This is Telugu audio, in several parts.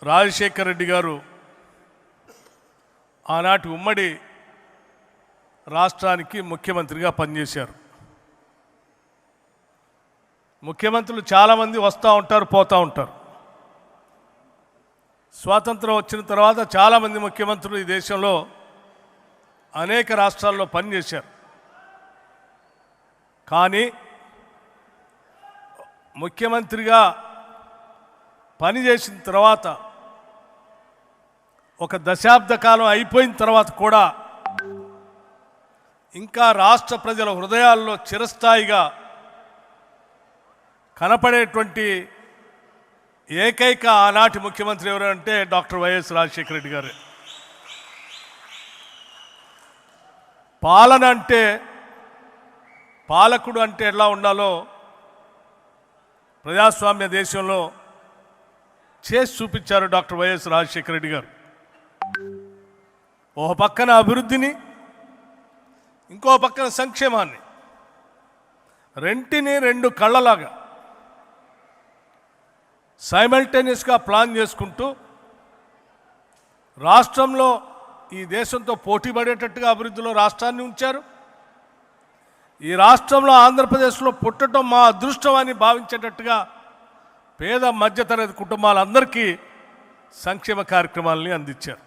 రాజశేఖర్ రెడ్డి గారు ఆనాటి ఉమ్మడి రాష్ట్రానికి ముఖ్యమంత్రిగా పనిచేశారు. ముఖ్యమంత్రులు చాలామంది వస్తూ ఉంటారు, పోతూ ఉంటారు. స్వాతంత్రం వచ్చిన తర్వాత చాలామంది ముఖ్యమంత్రులు ఈ దేశంలో అనేక రాష్ట్రాల్లో పనిచేశారు. కానీ ముఖ్యమంత్రిగా పనిచేసిన తర్వాత ఒక దశాబ్ద కాలం అయిపోయిన తర్వాత కూడా ఇంకా రాష్ట్ర ప్రజల హృదయాల్లో చిరస్థాయిగా కనపడేటువంటి ఏకైక ఆనాటి ముఖ్యమంత్రి ఎవరంటే డాక్టర్ వైఎస్ రాజశేఖర రెడ్డి గారే. పాలన అంటే, పాలకుడు అంటే ఎలా ఉండాలో ప్రజాస్వామ్య దేశంలో చేసి చూపించారు డాక్టర్ వైఎస్ రాజశేఖర రెడ్డి గారు. ఓ పక్కన అభివృద్ధిని, ఇంకో పక్కన సంక్షేమాన్ని, రెంటిని రెండు కళ్ళలాగా సైమల్టేనియస్గా ప్లాన్ చేసుకుంటూ రాష్ట్రంలో ఈ దేశంతో పోటీ పడేటట్టుగా అభివృద్ధిలో రాష్ట్రాన్ని ఉంచారు. ఈ రాష్ట్రంలో ఆంధ్రప్రదేశ్లో పుట్టడం మా అదృష్టం అని భావించేటట్టుగా పేద మధ్యతరగతి కుటుంబాలందరికీ సంక్షేమ కార్యక్రమాలని అందించారు.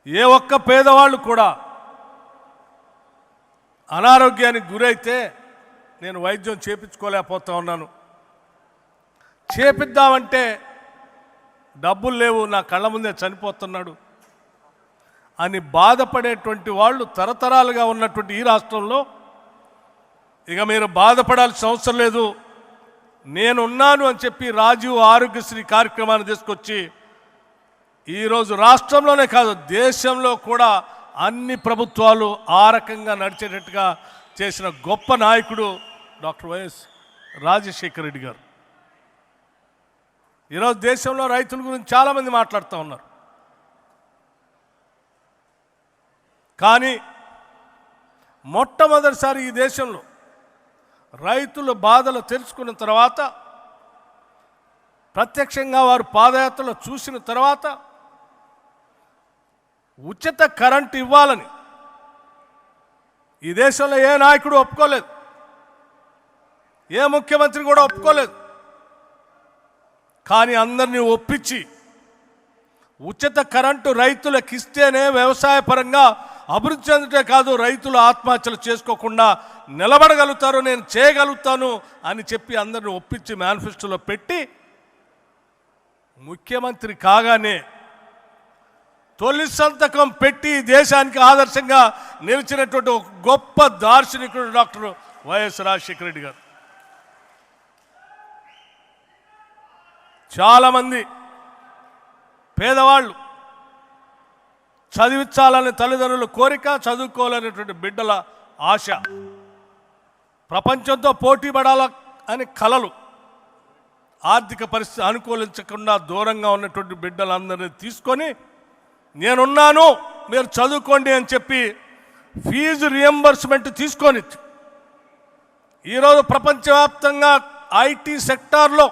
ఏ ఒక్క పేదవాళ్ళు కూడా అనారోగ్యానికి గురైతే నేను వైద్యం చేపించుకోలేకపోతా ఉన్నాను, చేపిద్దామంటే డబ్బులు లేవు, నా కళ్ళ ముందే చనిపోతున్నాడు అని బాధపడేటువంటి వాళ్ళు తరతరాలుగా ఉన్నటువంటి ఈ రాష్ట్రంలో ఇక మీరు బాధపడాల్సిన అవసరం లేదు, నేనున్నాను అని చెప్పి రాజీవ్ ఆరోగ్యశ్రీ కార్యక్రమాన్ని తీసుకొచ్చి ఈరోజు రాష్ట్రంలోనే కాదు దేశంలో కూడా అన్ని ప్రభుత్వాలు ఆ రకంగా నడిచేటట్టుగా చేసిన గొప్ప నాయకుడు డాక్టర్ వైఎస్ రాజశేఖర రెడ్డి గారు. ఈరోజు దేశంలో రైతుల గురించి చాలామంది మాట్లాడుతూ ఉన్నారు. కానీ మొట్టమొదటిసారి ఈ దేశంలో రైతుల బాధలు తెలుసుకున్న తర్వాత, ప్రత్యక్షంగా వారు పాదయాత్రలో చూసిన తర్వాత ఉచిత కరెంటు ఇవ్వాలని ఈ దేశంలో ఏ నాయకుడు ఒప్పుకోలేదు, ఏ ముఖ్యమంత్రి కూడా ఒప్పుకోలేదు. కానీ అందరినీ ఒప్పించి ఉచిత కరెంటు రైతులకు ఇస్తేనే వ్యవసాయ పరంగా అభివృద్ధి చెందుతే కాదు, రైతులు ఆత్మహత్యలు చేసుకోకుండా నిలబడగలుగుతారు, నేను చేయగలుగుతాను అని చెప్పి అందరిని ఒప్పించి మేనిఫెస్టోలో పెట్టి ముఖ్యమంత్రి కాగానే తొలి సంతకం పెట్టి దేశానికి ఆదర్శంగా నిలిచినటువంటి ఒక గొప్ప దార్శనికుడు డాక్టర్ వైఎస్ రాజశేఖర రెడ్డి గారు. చాలామంది పేదవాళ్ళు చదివించాలని తల్లిదండ్రుల కోరిక, చదువుకోవాలనేటువంటి బిడ్డల ఆశ, ప్రపంచంతో పోటీ పడాల అని కలలు, ఆర్థిక పరిస్థితి అనుకూలించకుండా దూరంగా ఉన్నటువంటి బిడ్డలందరినీ తీసుకొని నేనున్నాను మీరు చదువుకోండి అని చెప్పి ఫీజు రియంబర్స్మెంట్ తీసుకొని ఈరోజు ప్రపంచవ్యాప్తంగా ఐటీ సెక్టార్లో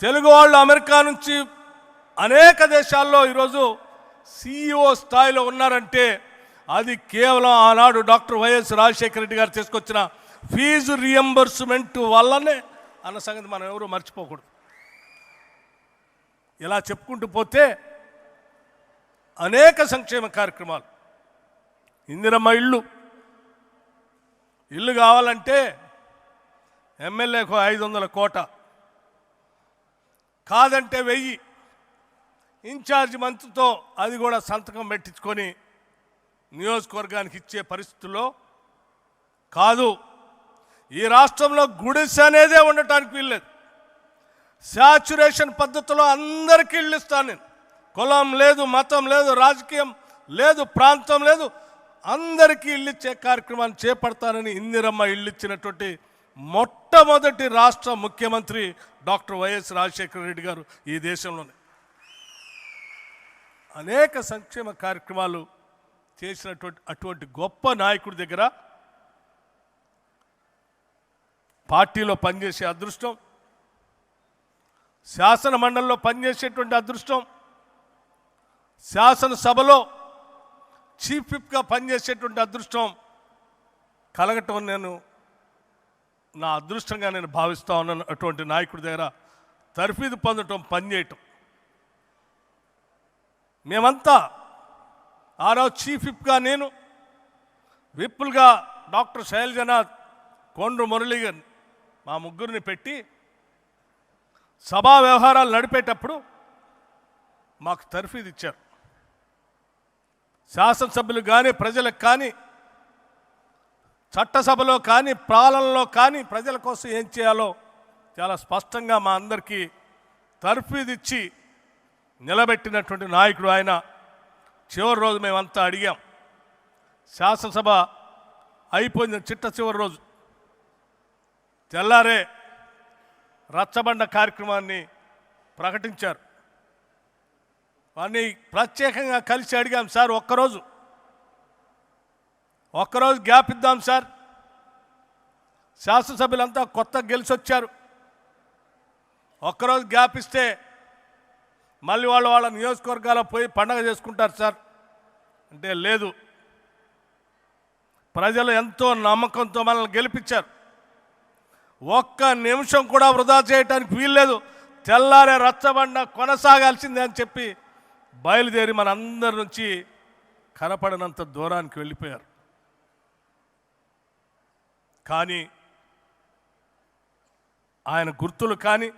తెలుగు వాళ్ళు అమెరికా నుంచి అనేక దేశాల్లో ఈరోజు CEO స్థాయిలో ఉన్నారంటే అది కేవలం ఆనాడు డాక్టర్ వైఎస్ రాజశేఖర రెడ్డి గారు తీసుకొచ్చిన ఫీజు రియంబర్స్మెంట్ వల్లనే అన్న సంగతి మనం ఎవరు మర్చిపోకూడదు. ఇలా చెప్పుకుంటూ పోతే అనేక సంక్షేమ కార్యక్రమాలు, ఇందిరమ్మ ఇల్లు కావాలంటే ఎమ్మెల్యేకు 500 కోట, కాదంటే 1000, ఇన్ఛార్జ్ మంత్రితో అది కూడా సంతకం పెట్టించుకొని నియోజకవర్గానికి ఇచ్చే పరిస్థితుల్లో కాదు. ఈ రాష్ట్రంలో గుడిసె అనేదే ఉండటానికి వీల్లేదు. శాచ్యురేషన్ పద్ధతిలో అందరికీ ఇళ్ళు ఇస్తాను నేను, కులం లేదు, మతం లేదు, రాజకీయం లేదు, ప్రాంతం లేదు, అందరికీ ఇల్లు ఇచ్చే కార్యక్రమాన్ని చేపడతానని ఇందిరమ్మ ఇల్లు ఇచ్చినటువంటి మొట్టమొదటి రాష్ట్ర ముఖ్యమంత్రి డాక్టర్ వైఎస్ రాజశేఖర రెడ్డి గారు ఈ దేశంలోనే. అనేక సంక్షేమ కార్యక్రమాలు చేసినటువంటి అటువంటి గొప్ప నాయకుడి దగ్గర పార్టీలో పనిచేసే అదృష్టం, శాసన మండలిలో పనిచేసేటువంటి అదృష్టం, శాసనసభలో చీఫ్ విప్గా పనిచేసేటువంటి అదృష్టం కలగటం నేను నా అదృష్టంగా నేను భావిస్తూ ఉన్నాను. అటువంటి నాయకుడి దగ్గర తర్ఫీదు పొందటం, పనిచేయటం. మేమంతా ఆ రోజు చీఫ్ విప్గా నేను, విప్పులుగా డాక్టర్ శైలజనాథ్, కొండ్రు మురళీగన్, మా ముగ్గురిని పెట్టి సభా వ్యవహారాలు నడిపేటప్పుడు మాకు తర్ఫీదు ఇచ్చారు. శాసనసభ్యులు కానీ, ప్రజలకు కానీ, చట్టసభలో కానీ, పాలనలో కానీ ప్రజల కోసం ఏం చేయాలో చాలా స్పష్టంగా మా అందరికీ తర్ఫీదు ఇచ్చి నిలబెట్టినటువంటి నాయకుడు ఆయన. చివరి రోజు మేమంతా అడిగాం. శాసనసభ అయిపోయింది, చిట్ట చివరి రోజు తెల్లారే రచ్చబండ కార్యక్రమాన్ని ప్రకటించారు. వారిని ప్రత్యేకంగా కలిసి అడిగాం, సార్ ఒక్కరోజు గ్యాప్ ఇద్దాం సార్, శాసనసభ్యులంతా కొత్త గెలిచి వచ్చారు, ఒక్కరోజు గ్యాప్ ఇస్తే మళ్ళీ వాళ్ళ నియోజకవర్గాల్లో పోయి పండగ చేసుకుంటారు సార్ అంటే, లేదు, ప్రజలు ఎంతో నమ్మకంతో మనల్ని గెలిపించారు, ఒక్క నిమిషం కూడా వృధా చేయడానికి వీల్లేదు, తెల్లారే రచ్చబండ కొనసాగాల్సిందే అని చెప్పి బయలుదేరి మనందరి నుంచి కనపడినంత దూరానికి వెళ్ళిపోయారు. కానీ ఆయన గుర్తులు కానీ,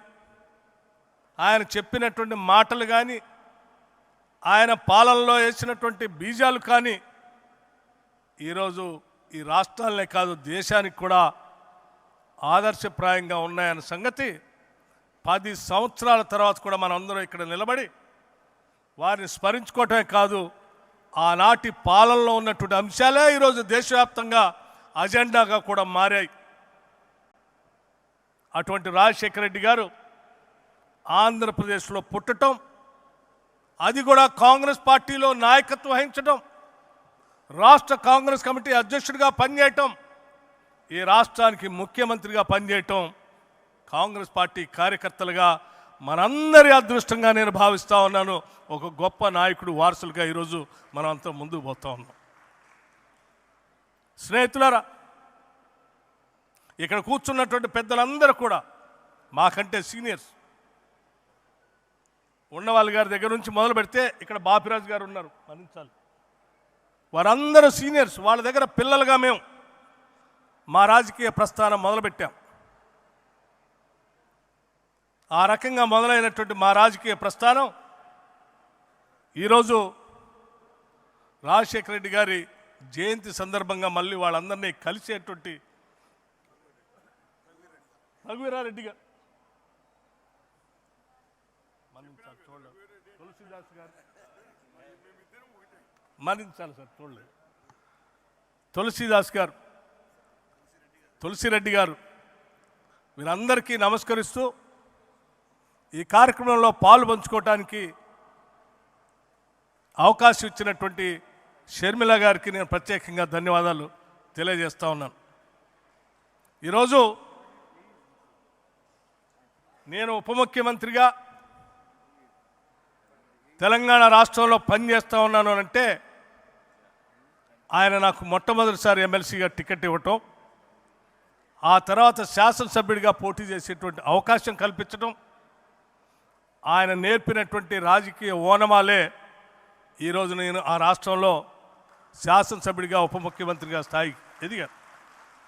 ఆయన చెప్పినటువంటి మాటలు కానీ, ఆయన పాలనలో వేసినటువంటి బీజాలు కానీ ఈరోజు ఈ రాష్ట్రాలనే కాదు దేశానికి కూడా ఆదర్శప్రాయంగా ఉన్నాయన్న సంగతి 10 సంవత్సరాల తర్వాత కూడా మనందరం ఇక్కడ నిలబడి వారిని స్మరించుకోవటమే కాదు, ఆనాటి పాలనలో ఉన్నటువంటి అంశాలే ఈరోజు దేశవ్యాప్తంగా అజెండాగా కూడా మారాయి. అటువంటి రాజశేఖర రెడ్డి గారు ఆంధ్రప్రదేశ్లో పుట్టడం, అది కూడా కాంగ్రెస్ పార్టీలో నాయకత్వం వహించడం, రాష్ట్ర కాంగ్రెస్ కమిటీ అధ్యక్షుడిగా పనిచేయటం, ఈ రాష్ట్రానికి ముఖ్యమంత్రిగా పనిచేయటం, కాంగ్రెస్ పార్టీ కార్యకర్తలుగా మనందరి అదృష్టంగా నేను భావిస్తూ ఉన్నాను. ఒక గొప్ప నాయకుడు వారసులుగా ఈరోజు మనం అంతా ముందుకు పోతూ ఉన్నాం. స్నేహితులారా, ఇక్కడ కూర్చున్నటువంటి పెద్దలందరూ కూడా మాకంటే సీనియర్స్. ఉన్నవాళ్ళ గారి దగ్గర నుంచి మొదలు పెడితే ఇక్కడ బాపిరాజు గారు ఉన్నారు, మన్నించాలి, వారందరూ సీనియర్స్. వాళ్ళ దగ్గర పిల్లలుగా మేము మా రాజకీయ ప్రస్థానం మొదలుపెట్టాం. ఆ రకంగా మొదలైనటువంటి మా రాజకీయ ప్రస్థానం ఈరోజు రాజశేఖర రెడ్డి గారి జయంతి సందర్భంగా మళ్ళీ వాళ్ళందరినీ కలిసేటువంటి రఘువీరారెడ్డి గారు, తులసిదాస్ గారు, మన్నించాలి సార్, చూడలేదు, తులసిదాస్ గారు, తులసిరెడ్డి గారు, వీరందరికీ నమస్కరిస్తూ ఈ కార్యక్రమంలో పాలు పంచుకోవటానికి అవకాశం ఇచ్చినటువంటి షర్మిల గారికి నేను ప్రత్యేకంగా ధన్యవాదాలు తెలియజేస్తా ఉన్నాను. ఈరోజు నేను ఉప ముఖ్యమంత్రిగా తెలంగాణ రాష్ట్రంలో పనిచేస్తూ ఉన్నాను అంటే ఆయన నాకు మొట్టమొదటిసారి ఎమ్మెల్సీగా టికెట్ ఇవ్వటం, ఆ తర్వాత శాసనసభ్యుడిగా పోటీ చేసేటువంటి అవకాశం కల్పించడం, ఆయన నేర్పినటువంటి రాజకీయ ఓనమాలే ఈరోజు నేను ఆ రాష్ట్రంలో శాసనసభ్యుడిగా ఉప ముఖ్యమంత్రిగా స్థాయికి ఎదిగాను.